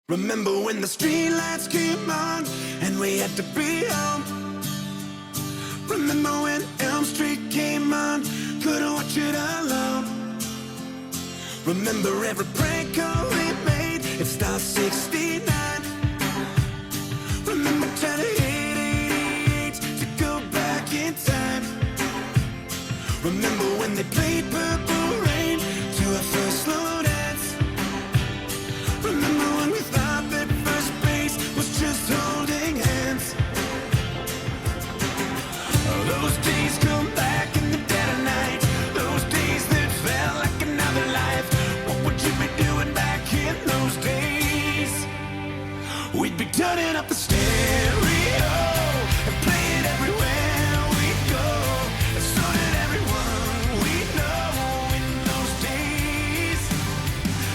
Remember when the streetlights came on and we had to be home? Remember when Elm Street came on, couldn't watch it alone? Remember every prank call we made, it Star 69. Remember trying to hit 88 to go back in time. Remember when they played Purple Rain to our first slow dance? Remember when we thought that first base was just holding hands? Those days come back in the dead of night, those days that felt like another life. What would you be doing back in those days? We'd be turning up the stereo and playing everywhere we go, and so did everyone we know in those days.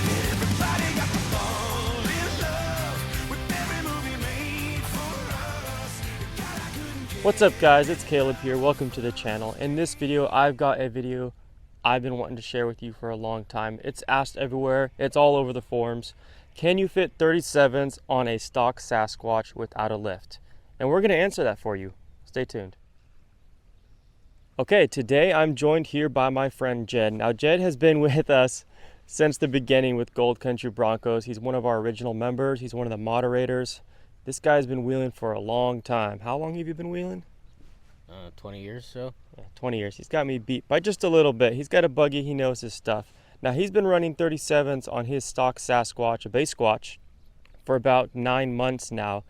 And everybody got to fall in love with every movie made for us. God, I couldn't get What's up guys, it's Caleb here. Welcome to the channel. In this video, I've got a video I've been wanting to share with you for a long time. It's asked everywhere, it's all over the forums. Can you fit 37s on a stock Sasquatch without a lift? And we're gonna answer that for you. Stay tuned. Okay, today I'm joined here by my friend Jed. Now Jed has been with us since the beginning with Gold Country Broncos. He's one of our original members. He's one of the moderators. This guy's been wheeling for a long time. How long have you been wheeling? 20 years so. Yeah, 20 years. He's got me beat by just a little bit. He's got a buggy. He knows his stuff. Now, he's been running 37s on his stock Sasquatch, a base squatch, for about 9 months now.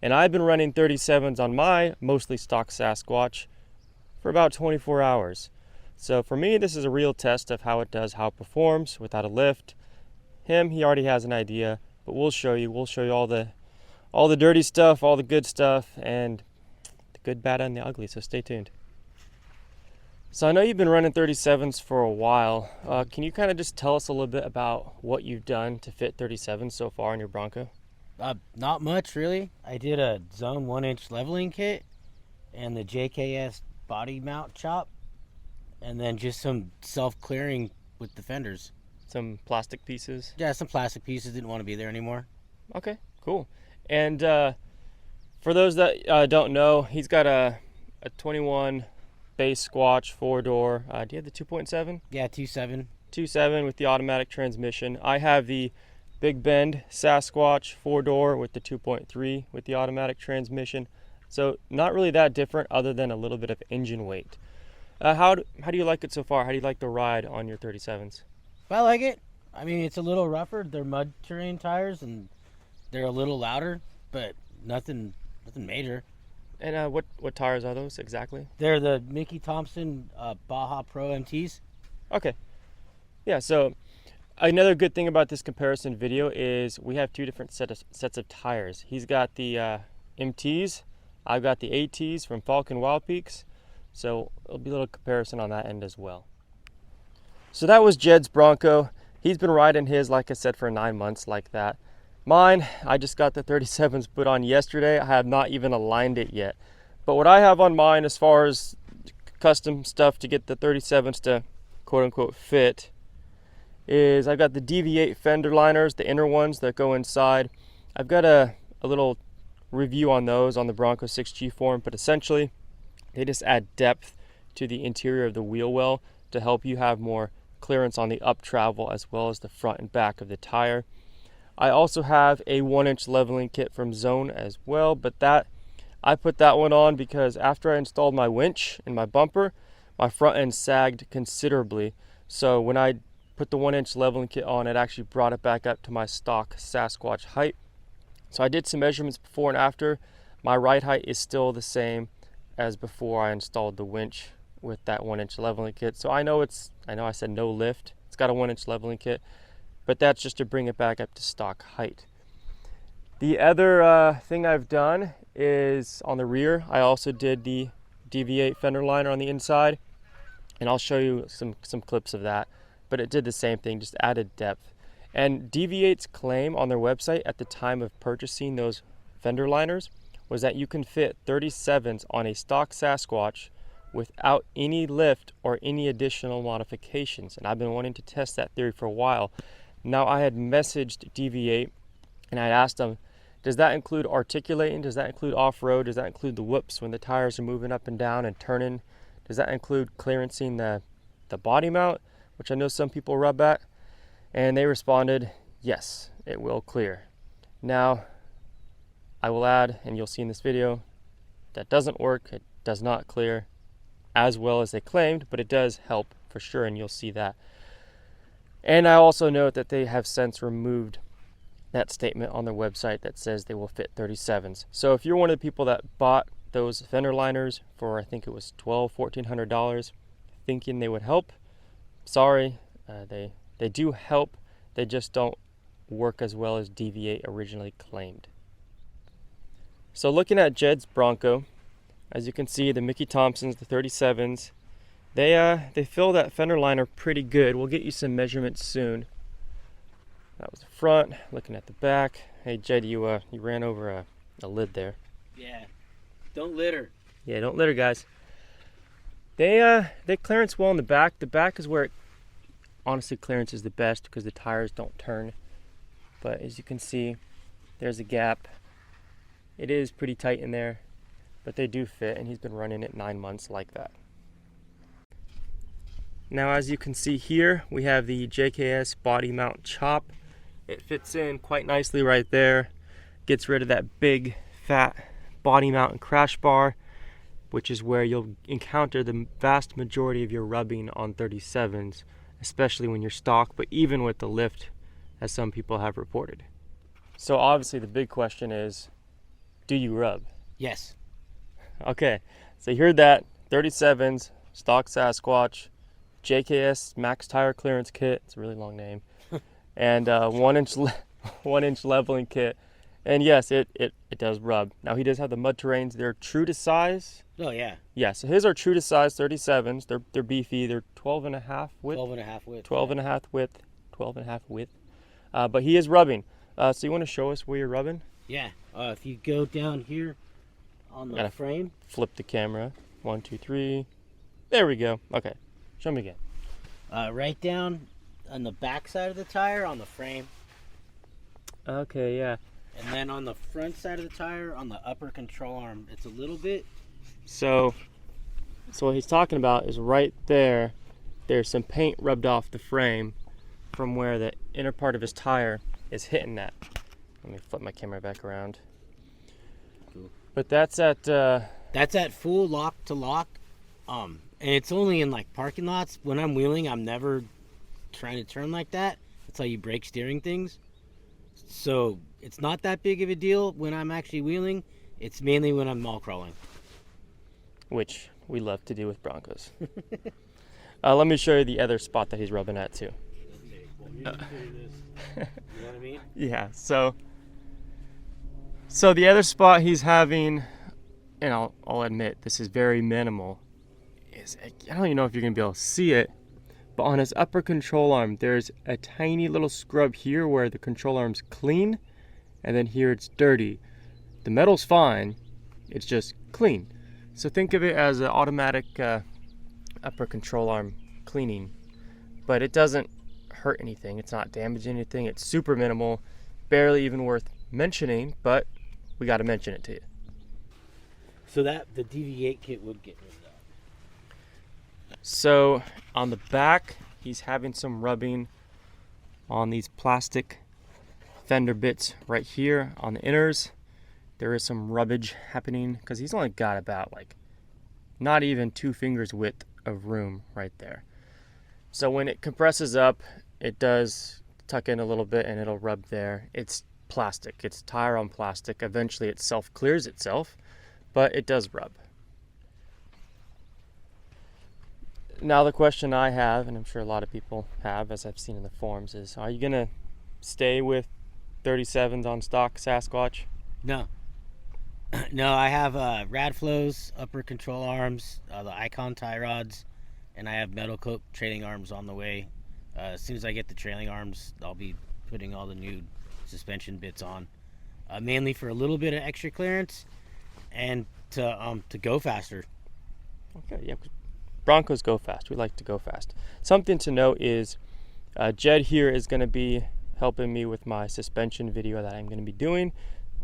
And I've been running 37s on my mostly stock Sasquatch for about 24 hours. So for me, this is a real test of how it does, how it performs without a lift. Him, he already has an idea, but we'll show you. We'll show you all the dirty stuff, all the good stuff, and the good, bad, and the ugly. So stay tuned. So I know you've been running 37s for a while. Can you kind of just tell us a little bit about what you've done to fit 37s so far in your Bronco? Not much really. I did a zone 1-inch leveling kit and the JKS body mount chop, and then just some self-clearing with the fenders. Some plastic pieces? Yeah, some plastic pieces didn't want to be there anymore. Okay, cool. And for those that don't know, he's got a 21 base squatch 4-door. Do you have the 2.7? Yeah, 2.7. 2.7 with the automatic transmission. I have the Big Bend Sasquatch 4-door with the 2.3 with the automatic transmission. So not really that different other than a little bit of engine weight. How do you like it so far? How do you like the ride on your 37s? I like it. I mean, it's a little rougher. They're mud terrain tires and they're a little louder, but nothing major. And what tires are those exactly? They're the Mickey Thompson Baja Pro MTs. Okay. Yeah, so another good thing about this comparison video is we have two different sets of tires. He's got the MTs, I've got the ATs from Falcon Wild Peaks, so it'll be a little comparison on that end as well. So that was Jed's Bronco. He's been riding his, like I said, for 9 months like that. Mine, I just got the 37s put on yesterday. I have not even aligned it yet. But what I have on mine as far as custom stuff to get the 37s to quote unquote fit is I've got the DV8 fender liners, the inner ones that go inside. I've got a little review on those on the Bronco 6G forum, but essentially they just add depth to the interior of the wheel well to help you have more clearance on the up travel as well as the front and back of the tire. I also have a 1-inch leveling kit from Zone as well, but I put that one on because after I installed my winch and my bumper, my front end sagged considerably. So when I put the 1-inch leveling kit on, it actually brought it back up to my stock Sasquatch height. So I did some measurements before and after. My ride height is still the same as before I installed the winch with that 1-inch leveling kit. So I know I said no lift. It's got a 1-inch leveling kit, but that's just to bring it back up to stock height. The other thing I've done is on the rear, I also did the DV8 fender liner on the inside, and I'll show you some clips of that, but it did the same thing, just added depth. And DV8's claim on their website at the time of purchasing those fender liners was that you can fit 37s on a stock Sasquatch without any lift or any additional modifications. And I've been wanting to test that theory for a while. Now, I had messaged DV8 And I asked him, does that include articulating? Does that include off-road? Does that include the whoops when the tires are moving up and down and turning? Does that include clearancing the body mount, which I know some people rub at? And they responded, yes, it will clear. Now, I will add, and you'll see in this video, that doesn't work. It does not clear as well as they claimed, but it does help for sure, and you'll see that. And I also note that they have since removed that statement on their website that says they will fit 37s. So if you're one of the people that bought those fender liners for, I think it was $1,400, thinking they would help, sorry, they do help. They just don't work as well as Deviate originally claimed. So looking at Jed's Bronco, as you can see, the Mickey Thompsons, the 37s, they fill that fender liner pretty good. We'll get you some measurements soon. That was the front. Looking at the back. Hey Jed, you ran over a lid there. Yeah. Don't litter. Yeah, don't litter, guys. They clearance well in the back. The back is where it honestly clearance is the best because the tires don't turn. But as you can see, there's a gap. It is pretty tight in there, but they do fit, and he's been running it 9 months like that. Now, as you can see here, we have the JKS body mount chop. It fits in quite nicely right there. Gets rid of that big, fat body mount and crash bar, which is where you'll encounter the vast majority of your rubbing on 37s, especially when you're stock, but even with the lift, as some people have reported. So obviously the big question is, do you rub? Yes. Okay, so you heard that. 37s, stock Sasquatch, JKS max tire clearance kit. It's a really long name. And 1 inch leveling kit. And yes, it does rub. Now he does have the mud terrains. They're true to size. Oh yeah. Yeah, so his are true to size 37s. They're beefy. They're 12.5 width. 12.5 width. 12.5 width. 12.5 width. But he is rubbing. So you want to show us where you're rubbing? Yeah. If you go down here on the frame. Flip the camera. 1, 2, 3. There we go. Okay. Show me again. Right down on the back side of the tire on the frame. Okay, yeah. And then on the front side of the tire on the upper control arm, it's a little bit. So what he's talking about is right there. There's some paint rubbed off the frame from where the inner part of his tire is hitting that. Let me flip my camera back around. Cool. But that's at full lock to lock. And it's only in like parking lots. When I'm wheeling, I'm never trying to turn like that. That's how you break steering things. So it's not that big of a deal when I'm actually wheeling. It's mainly when I'm mall crawling. Which we love to do with Broncos. Let me show you the other spot that he's rubbing at too. Okay, well, you're doing this. You know what I mean? Yeah, so the other spot he's having, and I'll admit this is very minimal, is I don't even know if you're gonna be able to see it, but on his upper control arm there's a tiny little scrub here where the control arm's clean, and then here it's dirty. The metal's fine, it's just clean. So think of it as an automatic upper control arm cleaning, but it doesn't hurt anything. It's not damaging anything. It's super minimal, barely even worth mentioning, but we got to mention it to you. So that the Deviate kit would get rid of that. So on the back, he's having some rubbing on these plastic fender bits right here on the inners. There is some rubbage happening because he's only got about like not even 2 fingers width of room right there. So when it compresses up, it does tuck in a little bit and it'll rub there. It's plastic, it's tire on plastic. Eventually it self clears itself, but it does rub. Now the question I have, and I'm sure a lot of people have, as I've seen in the forums, is are you gonna stay with 37s on stock Sasquatch? No. No, I have Radflows, upper control arms, the Icon tie rods, and I have metal coat trailing arms on the way. As soon as I get the trailing arms, I'll be putting all the new suspension bits on, mainly for a little bit of extra clearance and to go faster. Okay, yeah. Broncos go fast. We like to go fast. Something to note is Jed here is going to be helping me with my suspension video that I'm going to be doing.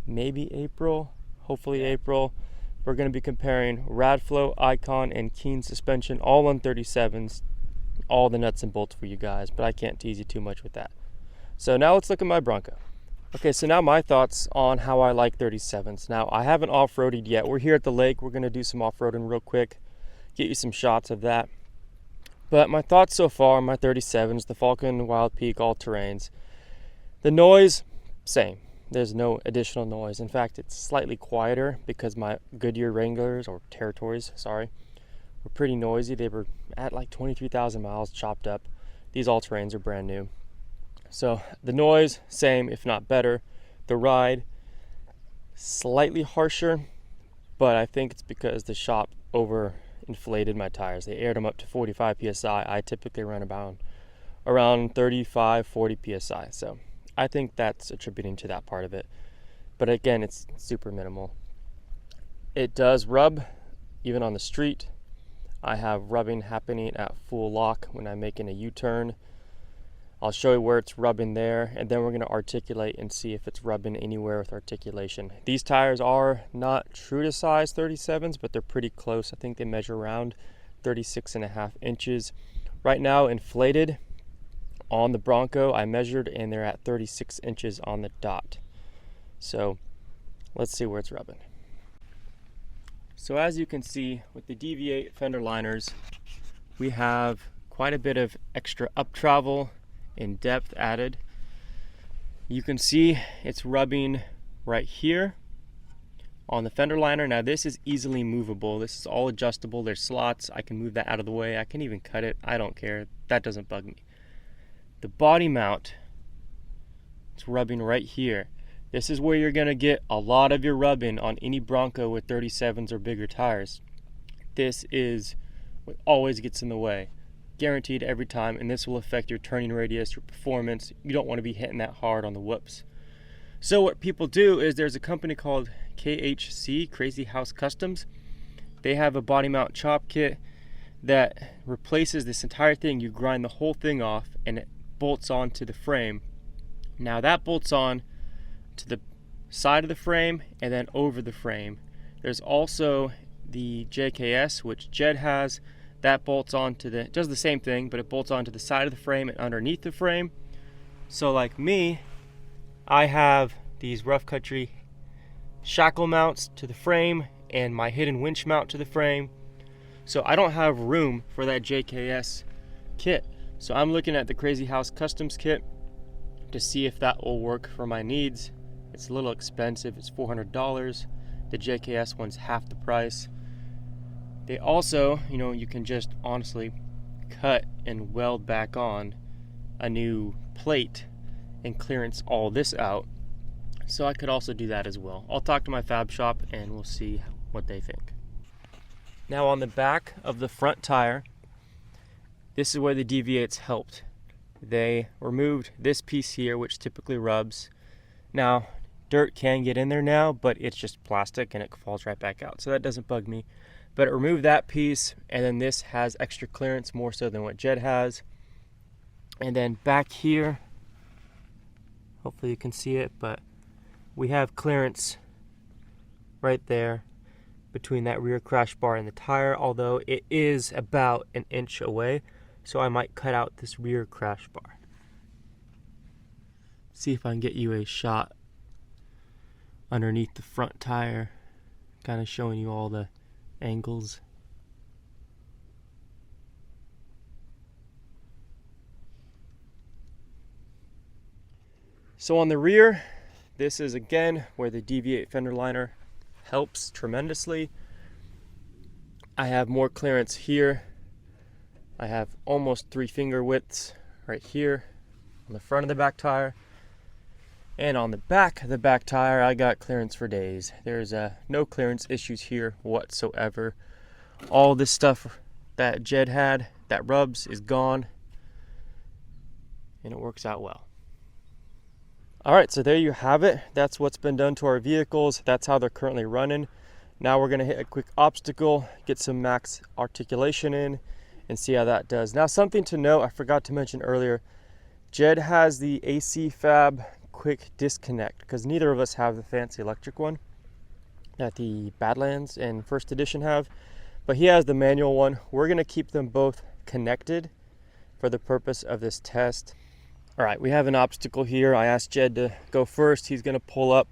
Maybe April, hopefully April. We're going to be comparing Radflow, Icon, and Keen suspension, all on 37s, all the nuts and bolts for you guys, but I can't tease you too much with that. So now let's look at my Bronco. Okay, so now my thoughts on how I like 37s. Now, I haven't off-roaded yet. We're here at the lake. We're going to do some off-roading real quick, get you some shots of that. But my thoughts so far on my 37s, the Falcon, Wild Peak, all terrains. The noise, same. There's no additional noise. In fact, it's slightly quieter because my Goodyear Wranglers, or Territories, sorry, were pretty noisy. They were at like 23,000 miles chopped up. These all-terrains are brand new. So the noise, same, if not better. The ride, slightly harsher, but I think it's because the shop overinflated my tires. They aired them up to 45 PSI. I typically run around 35, 40 PSI. So I think that's attributing to that part of it. But again, it's super minimal. It does rub, even on the street. I have rubbing happening at full lock when I'm making a U-turn. I'll show you where it's rubbing there, and then we're going to articulate and see if it's rubbing anywhere with articulation. These tires are not true to size 37s, but they're pretty close. I think they measure around 36.5 inches. Right now, inflated on the Bronco, I measured, and they're at 36 inches on the dot. So let's see where it's rubbing. So as you can see, with the DV8 fender liners, we have quite a bit of extra up travel in depth added. You can see it's rubbing right here on the fender liner. Now this is easily movable. This is all adjustable. There's slots. I can move that out of the way. I can even cut it. I don't care. That doesn't bug me. The body mount, it's rubbing right here. This is where you're going to get a lot of your rubbing on any Bronco with 37s or bigger tires. This is what always gets in the way. Guaranteed every time, and this will affect your turning radius, your performance. You don't want to be hitting that hard on the whoops. So what people do is there's a company called KHC, Crazy House Customs. They have a body mount chop kit that replaces this entire thing. You grind the whole thing off and it bolts onto the frame. Now that bolts on to the side of the frame and then over the frame. There's also the JKS, which Jed has. That bolts onto does the same thing, but it bolts onto the side of the frame and underneath the frame. So like me, I have these rough country shackle mounts to the frame and my hidden winch mount to the frame. So I don't have room for that JKS kit. So I'm looking at the Crazy House Customs kit to see if that will work for my needs. It's a little expensive, it's $400. The JKS one's half the price. They also, you can just honestly cut and weld back on a new plate and clearance all this out. So I could also do that as well. I'll talk to my fab shop and we'll see what they think. Now on the back of the front tire, this is where the DV8s helped. They removed this piece here, which typically rubs. Now, dirt can get in there now, but it's just plastic and it falls right back out. So that doesn't bug me. But it removed that piece, and then this has extra clearance, more so than what Jed has. And then back here, hopefully you can see it, but we have clearance right there between that rear crash bar and the tire, although it is about an inch away, so I might cut out this rear crash bar. See if I can get you a shot underneath the front tire, kind of showing you all the angles. So on the rear, this is again where the DV8 fender liner helps tremendously. I have more clearance here. I have almost 3 finger widths right here on the front of the back tire. And on the back of the back tire, I got clearance for days. There's no clearance issues here whatsoever. All this stuff that Jed had, that rubs, is gone. And it works out well. Alright, so there you have it. That's what's been done to our vehicles. That's how they're currently running. Now we're going to hit a quick obstacle, get some max articulation in, and see how that does. Now something to note, I forgot to mention earlier, Jed has the AC Fab quick disconnect because neither of us have the fancy electric one that the Badlands and First Edition have, but he has the manual one. We're gonna keep them both connected for the purpose of this test. All right, we have an obstacle here. I asked Jed to go first. He's gonna pull up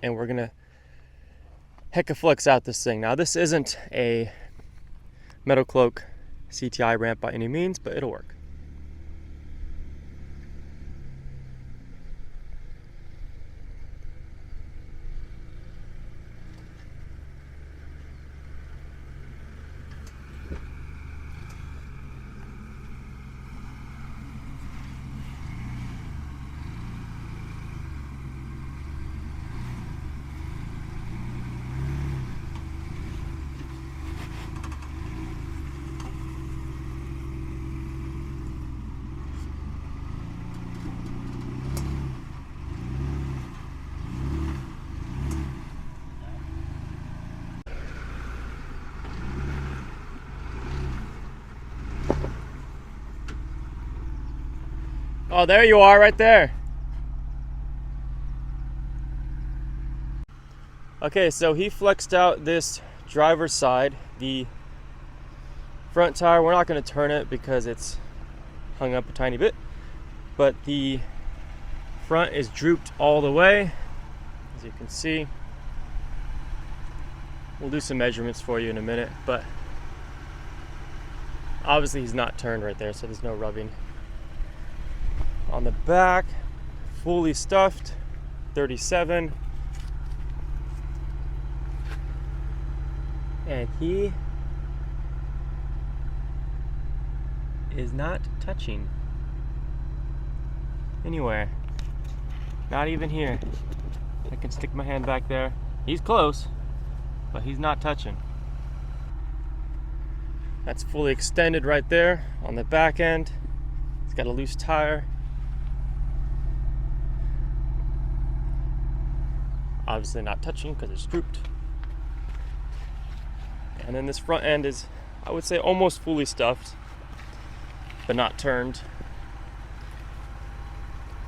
and we're gonna hecka-flex out this thing. Now this isn't a Metal Cloak CTI ramp by any means, but it'll work. Oh, there you are, right there. Okay, so he flexed out this driver's side. The front tire, we're not going to turn it because it's hung up a tiny bit, but the front is drooped all the way, as you can see. We'll do some measurements for you in a minute, but obviously he's not turned right there, so there's no rubbing. On the back, fully stuffed, 37. And he is not touching anywhere. Not even here. I can stick my hand back there. He's close, but he's not touching. That's fully extended right there on the back end. It's got a loose tire. Obviously not touching because it's drooped. And then this front end is, I would say, almost fully stuffed, but not turned.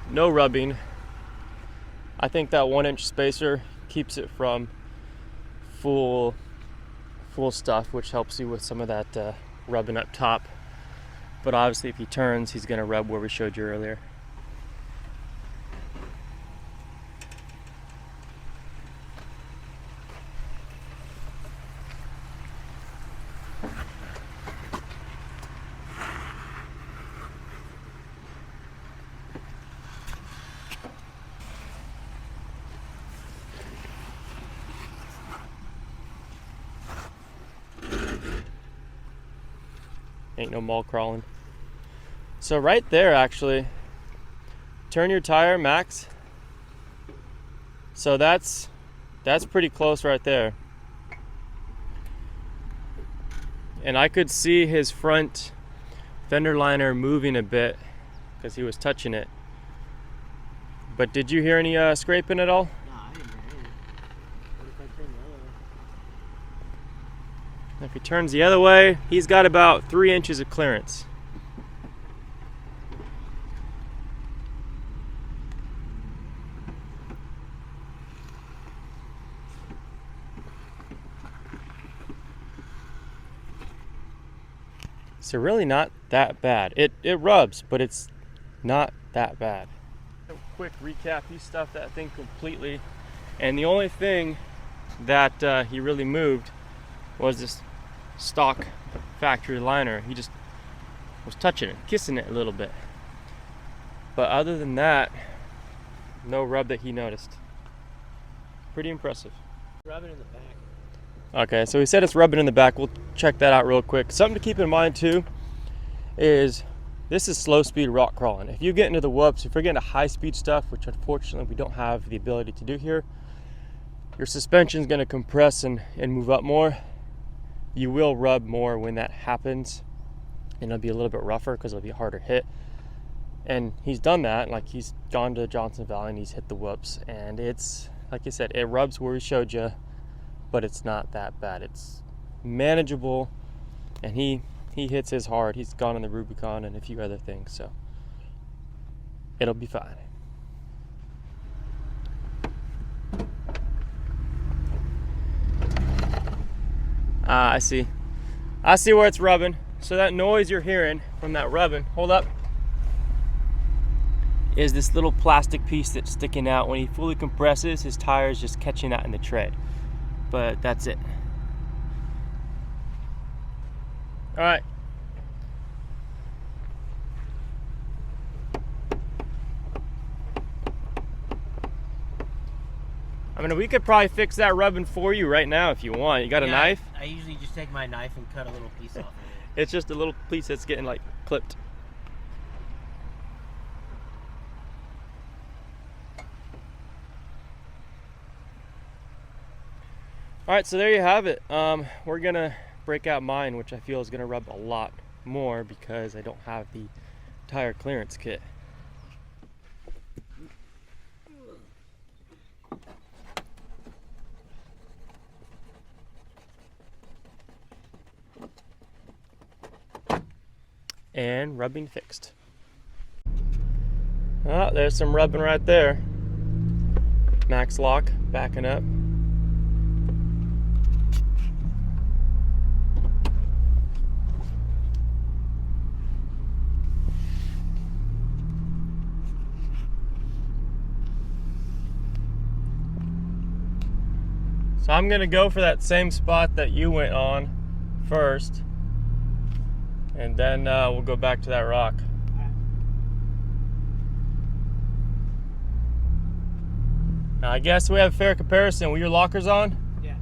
No rubbing. I think that 1-inch spacer keeps it from full stuff, which helps you with some of that rubbing up top. But obviously if he turns, he's gonna rub where we showed you earlier. Ain't no mall crawling. So right there, actually, turn your tire max. So that's pretty close right there. And I could see his front fender liner moving a bit because he was touching it. But did you hear any scraping at all? No, I didn't hear anything. What if I turn the other way? If he turns the other way, he's got about 3 inches of clearance. So really not that bad. It rubs, but it's not that bad. A quick recap, he stuffed that thing completely. And the only thing that he really moved was this stock factory liner. He just was touching it, kissing it a little bit. But other than that, no rub that he noticed. Pretty impressive. Rub it in the back. Okay, so he said it's rubbing in the back. We'll check that out real quick. Something to keep in mind too is this is slow speed rock crawling. If you get into the whoops, if you're getting to high speed stuff, which unfortunately we don't have the ability to do here, your suspension is going to compress and move up more. You will rub more when that happens, and it'll be a little bit rougher because it'll be a harder hit. And he's done that. Like, he's gone to Johnson Valley and he's hit the whoops, and it's, like I said, it rubs where he showed you, but it's not that bad. It's manageable, and he hits his hard. He's gone on the Rubicon and a few other things. So It'll be fine. Ah, I see. I see where it's rubbing. So that noise you're hearing from that rubbing, hold up, is this little plastic piece that's sticking out. When he fully compresses, his tire is just catching that in the tread. But that's it. All right. I mean, we could probably fix that rubbing for you right now if you want. You got a knife? I usually just take my knife and cut a little piece off of it. It's just a little piece that's getting like clipped. All right, so there you have it. We're gonna break out mine, which I feel is gonna rub a lot more because I don't have the tire clearance kit. And rubbing fixed. Oh, there's some rubbing right there. Max lock backing up. So I'm gonna go for that same spot that you went on first, and then we'll go back to that rock. Now I guess we have a fair comparison. Were your lockers on? Yeah.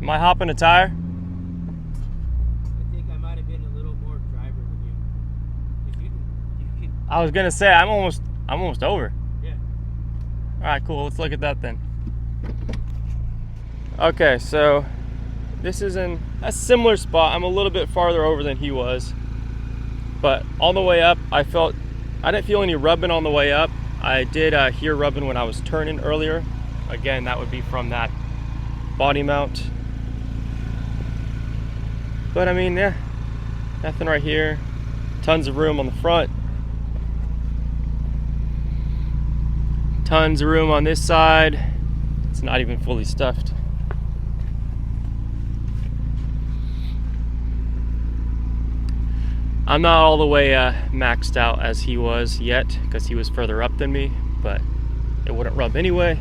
Am I hopping a tire? I think I might have been a little more driver than you. If you can. I was gonna say I'm almost over. Yeah. All right, cool. Let's look at that then. Okay, so this is in a similar spot. I'm a little bit farther over than he was, but on the way up, I didn't feel any rubbing on the way up. I did hear rubbing when I was turning earlier. Again, that would be from that body mount. But I mean, yeah, nothing right here. Tons of room on the front. Tons of room on this side. It's not even fully stuffed. I'm not all the way maxed out as he was yet, because he was further up than me, but it wouldn't rub anyway.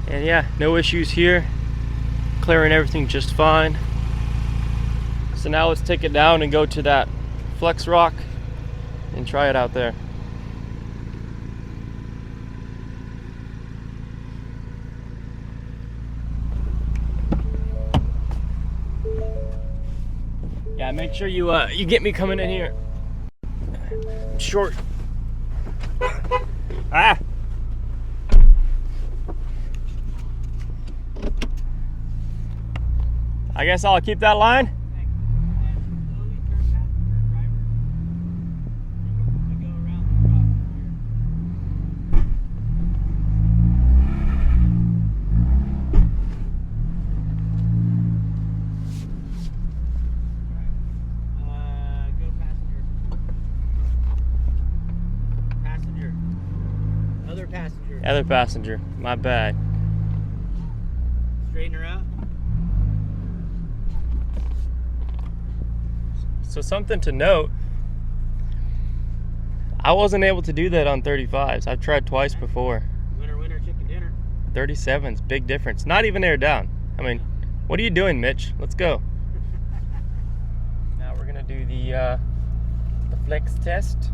And yeah, no issues here. Clearing everything just fine. So now let's take it down and go to that flex rock and try it out there. Yeah, make sure you get me coming in here. I'm short. Ah! I guess I'll keep that line. Other passenger, my bad. Straighten her out. So something to note, I wasn't able to do that on 35s. I've tried twice before. Winner, winner, chicken dinner. 37s, big difference. Not even air down. I mean, what are you doing, Mitch? Let's go. Now we're gonna do the flex test.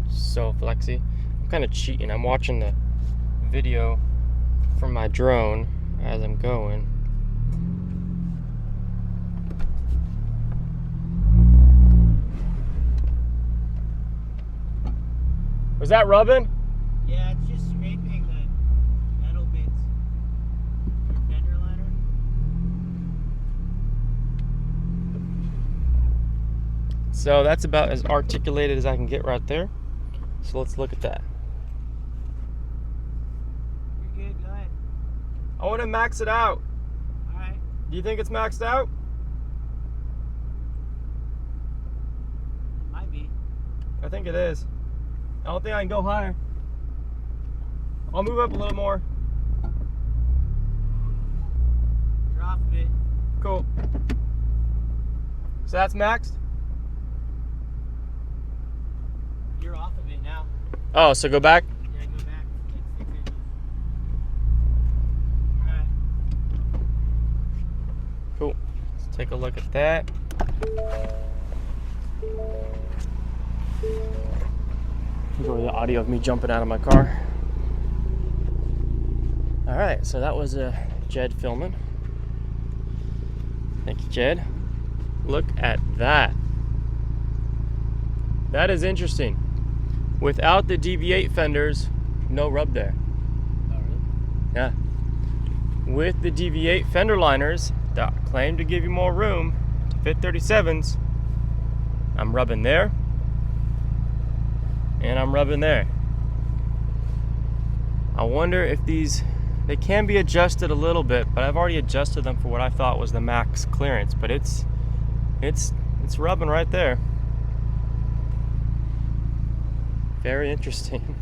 So flexy. I'm kind of cheating. I'm watching the video from my drone as I'm going. Was that rubbing? Yeah, it's just scraping the metal bits. Your fender liner. So that's about as articulated as I can get right there. So let's look at that. You're good, go ahead. I want to max it out. Alright. Do you think it's maxed out? It might be. I think it is. I don't think I can go higher. I'll move up a little more. You're off of it. Cool. So that's maxed? You're off of it now. Oh, so go back? Yeah, go back. Like 6 inches. Alright. Cool. Let's take a look at that. Enjoy the audio of me jumping out of my car. Alright, so that was Jed filming. Thank you, Jed. Look at that. That is interesting. Without the DV8 fenders, no rub there. Oh, really? Yeah. With the DV8 fender liners that claim to give you more room to fit 37s, I'm rubbing there. And I'm rubbing there. I wonder if they can be adjusted a little bit, but I've already adjusted them for what I thought was the max clearance, but it's rubbing right there. Very interesting.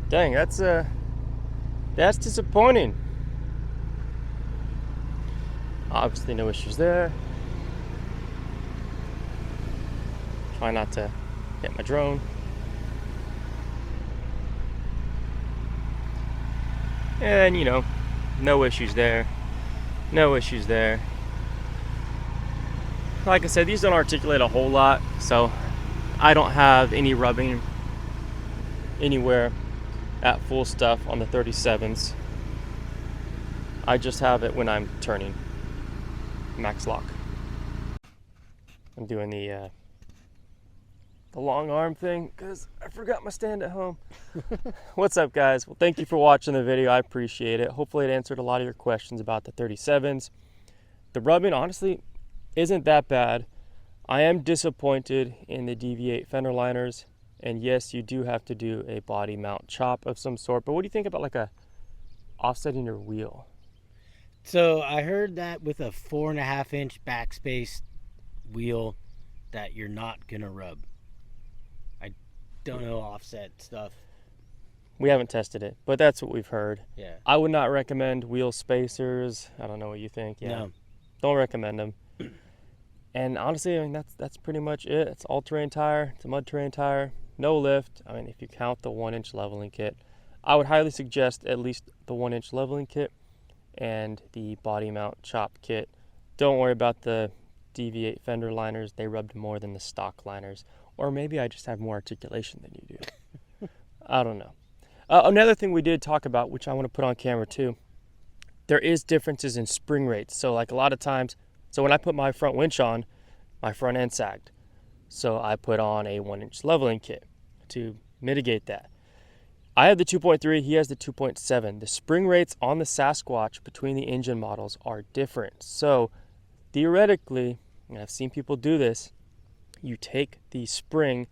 Dang, that's disappointing. Obviously no issues there. Try not to hit my drone. And no issues there. No issues there. Like I said, these don't articulate a whole lot, so I don't have any rubbing anywhere at full stuff on the 37s. I just have it when I'm turning max lock. I'm doing the long arm thing because I forgot my stand at home. What's up, guys? Well, thank you for watching the video. I appreciate it. Hopefully it answered a lot of your questions about the 37s. The rubbing honestly isn't that bad. I am disappointed in the DV8 fender liners, and yes, you do have to do a body mount chop of some sort, but what do you think about like a offsetting your wheel? So I heard that with a 4.5-inch backspace wheel that you're not gonna rub. I don't know offset stuff. We haven't tested it, but that's what we've heard. Yeah. I would not recommend wheel spacers. I don't know what you think. Yeah. No. Don't recommend them. And honestly, I mean, that's pretty much it. It's all-terrain tire. It's a mud-terrain tire. No lift. I mean, if you count the 1-inch leveling kit, I would highly suggest at least the 1-inch leveling kit and the body mount chop kit. Don't worry about the DV8 fender liners. They rubbed more than the stock liners. Or maybe I just have more articulation than you do. I don't know. Another thing we did talk about, which I want to put on camera too, there is differences in spring rates. So like a lot of times, so when I put my front winch on, my front end sagged. So I put on a 1-inch leveling kit to mitigate that. I have the 2.3, he has the 2.7. The spring rates on the Sasquatch between the engine models are different. So theoretically, and I've seen people do this, you take the spring,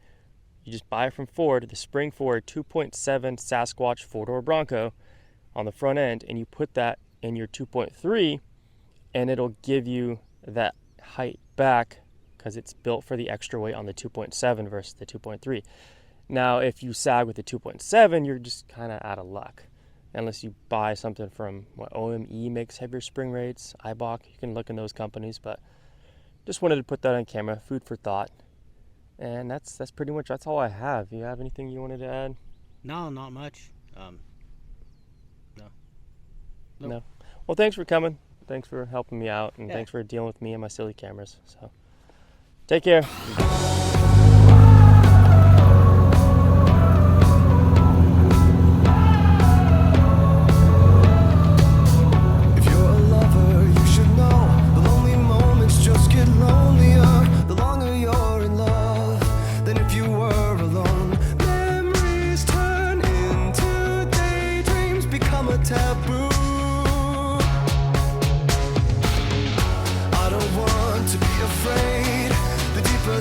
you just buy it from Ford, the spring for a 2.7 Sasquatch 4-door Bronco on the front end, and you put that in your 2.3, and it'll give you that height back because it's built for the extra weight on the 2.7 versus the 2.3. Now, if you sag with the 2.7, you're just kind of out of luck. Unless you buy something from what OME makes heavier spring rates, IBOC, you can look in those companies, but just wanted to put that on camera, food for thought. And that's pretty much, that's all I have. You have anything you wanted to add? No, not much. No. Nope. No. Well, thanks for coming. Thanks for helping me out, and Yeah. thanks for dealing with me and my silly cameras. So, take care.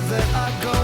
that I go